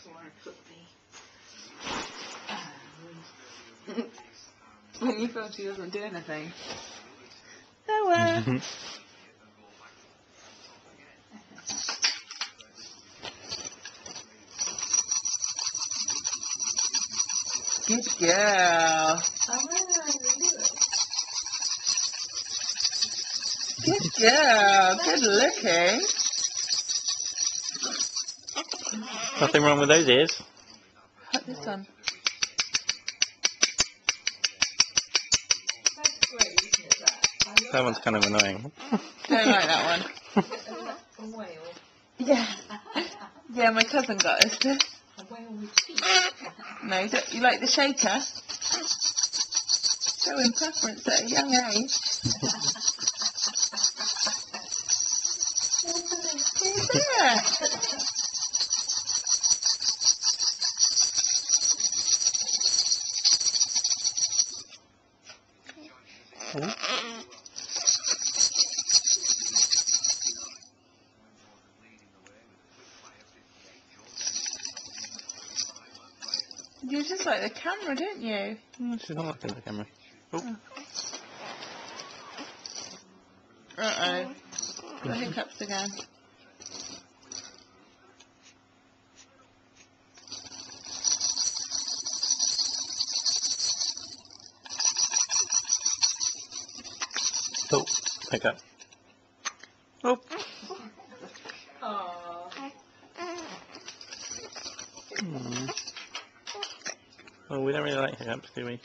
before I put the... When you feel she doesn't do anything. Nowhere. Good girl. Good girl. Good looking. Nothing wrong with those ears. Put this on. That one's kind of annoying. Don't like that one. Yeah. Yeah, my cousin got us this. No, you like the shaker? Showing preference at a young age. Who's that? You just like the camera, don't you? She's not looking at the camera. Oh. Uh-oh. The hiccups again. Oh, pick up. Oh. Oh, we don't really like hiccups, do we?